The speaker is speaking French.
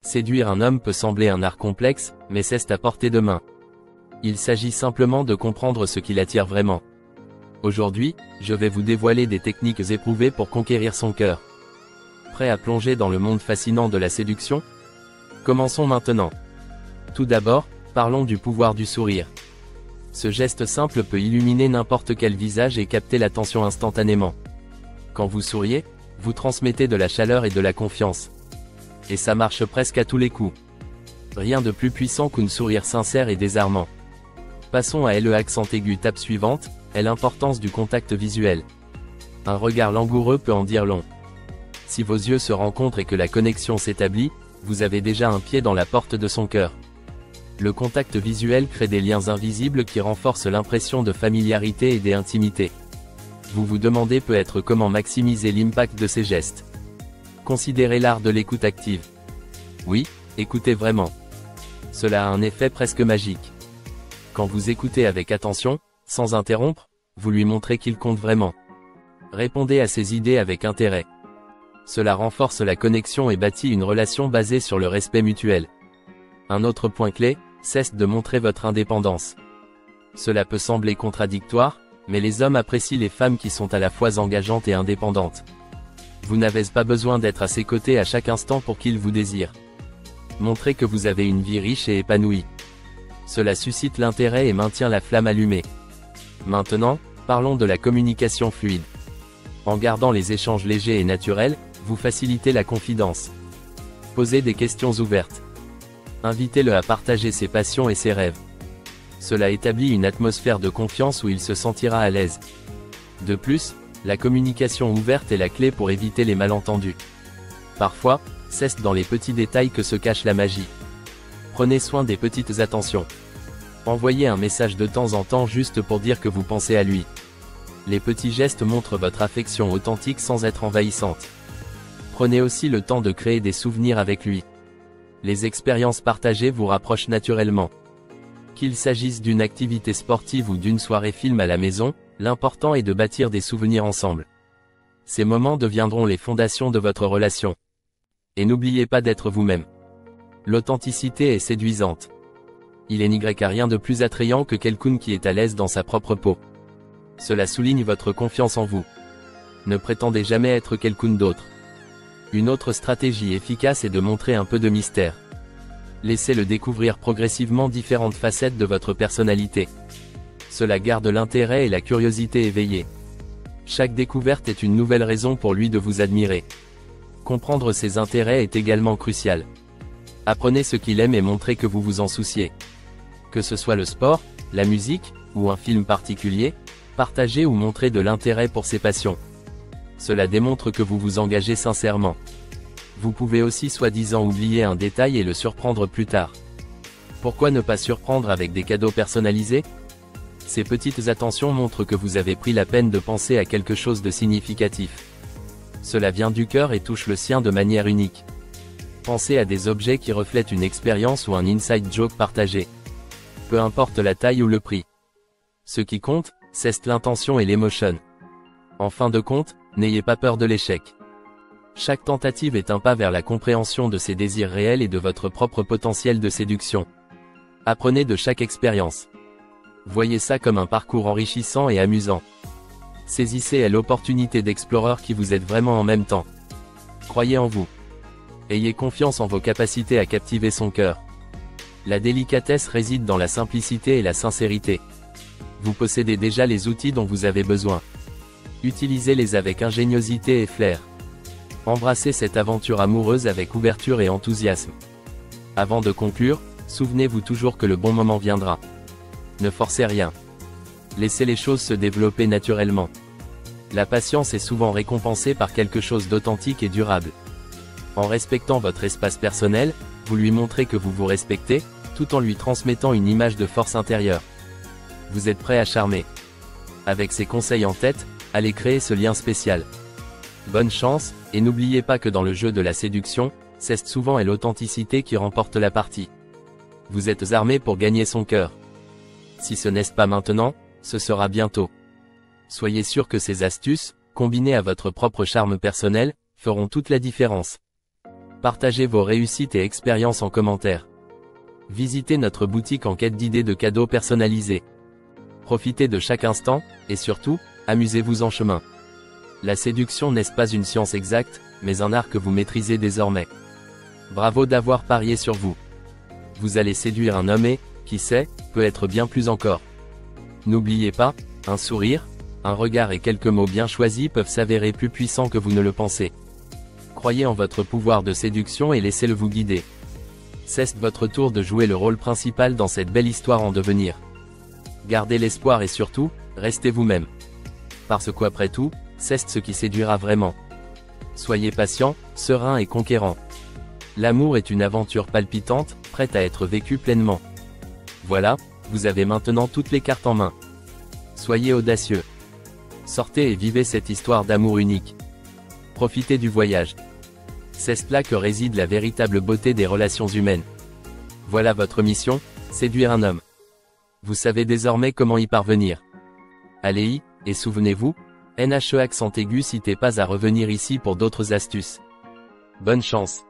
Séduire un homme peut sembler un art complexe, mais c'est à portée de main. Il s'agit simplement de comprendre ce qui l'attire vraiment. Aujourd'hui, je vais vous dévoiler des techniques éprouvées pour conquérir son cœur. Prêt à plonger dans le monde fascinant de la séduction? Commençons maintenant. Tout d'abord, parlons du pouvoir du sourire. Ce geste simple peut illuminer n'importe quel visage et capter l'attention instantanément. Quand vous souriez, vous transmettez de la chaleur et de la confiance. Et ça marche presque à tous les coups. Rien de plus puissant qu'un sourire sincère et désarmant. Passons à l'accent aigu tape suivante, est l'importance du contact visuel. Un regard langoureux peut en dire long. Si vos yeux se rencontrent et que la connexion s'établit, vous avez déjà un pied dans la porte de son cœur. Le contact visuel crée des liens invisibles qui renforcent l'impression de familiarité et d'intimité. Vous vous demandez peut-être comment maximiser l'impact de ces gestes. Considérez l'art de l'écoute active. Oui, écoutez vraiment. Cela a un effet presque magique. Quand vous écoutez avec attention, sans interrompre, vous lui montrez qu'il compte vraiment. Répondez à ses idées avec intérêt. Cela renforce la connexion et bâtit une relation basée sur le respect mutuel. Un autre point clé, c'est de montrer votre indépendance. Cela peut sembler contradictoire, mais les hommes apprécient les femmes qui sont à la fois engageantes et indépendantes. Vous n'avez pas besoin d'être à ses côtés à chaque instant pour qu'ils vous désirent. Montrez que vous avez une vie riche et épanouie. Cela suscite l'intérêt et maintient la flamme allumée. Maintenant, parlons de la communication fluide. En gardant les échanges légers et naturels, vous facilitez la confidence. Posez des questions ouvertes. Invitez-le à partager ses passions et ses rêves. Cela établit une atmosphère de confiance où il se sentira à l'aise. De plus, la communication ouverte est la clé pour éviter les malentendus. Parfois, c'est dans les petits détails que se cache la magie. Prenez soin des petites attentions. Envoyez un message de temps en temps juste pour dire que vous pensez à lui. Les petits gestes montrent votre affection authentique sans être envahissante. Prenez aussi le temps de créer des souvenirs avec lui. Les expériences partagées vous rapprochent naturellement. Qu'il s'agisse d'une activité sportive ou d'une soirée film à la maison, l'important est de bâtir des souvenirs ensemble. Ces moments deviendront les fondations de votre relation. Et n'oubliez pas d'être vous-même. L'authenticité est séduisante. Il n'y a rien de plus attrayant que quelqu'un qui est à l'aise dans sa propre peau. Cela souligne votre confiance en vous. Ne prétendez jamais être quelqu'un d'autre. Une autre stratégie efficace est de montrer un peu de mystère. Laissez-le découvrir progressivement différentes facettes de votre personnalité. Cela garde l'intérêt et la curiosité éveillés. Chaque découverte est une nouvelle raison pour lui de vous admirer. Comprendre ses intérêts est également crucial. Apprenez ce qu'il aime et montrez que vous vous en souciez. Que ce soit le sport, la musique, ou un film particulier, partagez ou montrez de l'intérêt pour ses passions. Cela démontre que vous vous engagez sincèrement. Vous pouvez aussi soi-disant oublier un détail et le surprendre plus tard. Pourquoi ne pas surprendre avec des cadeaux personnalisés? Ces petites attentions montrent que vous avez pris la peine de penser à quelque chose de significatif. Cela vient du cœur et touche le sien de manière unique. Pensez à des objets qui reflètent une expérience ou un inside joke partagé. Peu importe la taille ou le prix. Ce qui compte, c'est l'intention et l'émotion. En fin de compte, n'ayez pas peur de l'échec. Chaque tentative est un pas vers la compréhension de ses désirs réels et de votre propre potentiel de séduction. Apprenez de chaque expérience. Voyez ça comme un parcours enrichissant et amusant. Saisissez l'opportunité d'explorer qui vous êtes vraiment en même temps. Croyez en vous. Ayez confiance en vos capacités à captiver son cœur. La délicatesse réside dans la simplicité et la sincérité. Vous possédez déjà les outils dont vous avez besoin. Utilisez-les avec ingéniosité et flair. Embrassez cette aventure amoureuse avec ouverture et enthousiasme. Avant de conclure, souvenez-vous toujours que le bon moment viendra. Ne forcez rien. Laissez les choses se développer naturellement. La patience est souvent récompensée par quelque chose d'authentique et durable. En respectant votre espace personnel, vous lui montrez que vous vous respectez, tout en lui transmettant une image de force intérieure. Vous êtes prêt à charmer. Avec ces conseils en tête, allez créer ce lien spécial. Bonne chance, et n'oubliez pas que dans le jeu de la séduction, c'est souvent l'authenticité qui remporte la partie. Vous êtes armé pour gagner son cœur. Si ce n'est pas maintenant, ce sera bientôt. Soyez sûr que ces astuces, combinées à votre propre charme personnel, feront toute la différence. Partagez vos réussites et expériences en commentaire. Visitez notre boutique en quête d'idées de cadeaux personnalisés. Profitez de chaque instant, et surtout, amusez-vous en chemin. La séduction n'est pas une science exacte, mais un art que vous maîtrisez désormais. Bravo d'avoir parié sur vous. Vous allez séduire un homme et, qui sait, peut être bien plus encore. N'oubliez pas, un sourire, un regard et quelques mots bien choisis peuvent s'avérer plus puissants que vous ne le pensez. Croyez en votre pouvoir de séduction et laissez-le vous guider. C'est votre tour de jouer le rôle principal dans cette belle histoire en devenir. Gardez l'espoir et surtout, restez vous-même. Parce qu'après tout, c'est ce qui séduira vraiment. Soyez patient, serein et conquérant. L'amour est une aventure palpitante, prête à être vécue pleinement. Voilà, vous avez maintenant toutes les cartes en main. Soyez audacieux. Sortez et vivez cette histoire d'amour unique. Profitez du voyage. C'est là que réside la véritable beauté des relations humaines. Voilà votre mission, séduire un homme. Vous savez désormais comment y parvenir. Allez-y, et souvenez-vous, NHE accent aigu, n'hésitez pas à revenir ici pour d'autres astuces. Bonne chance.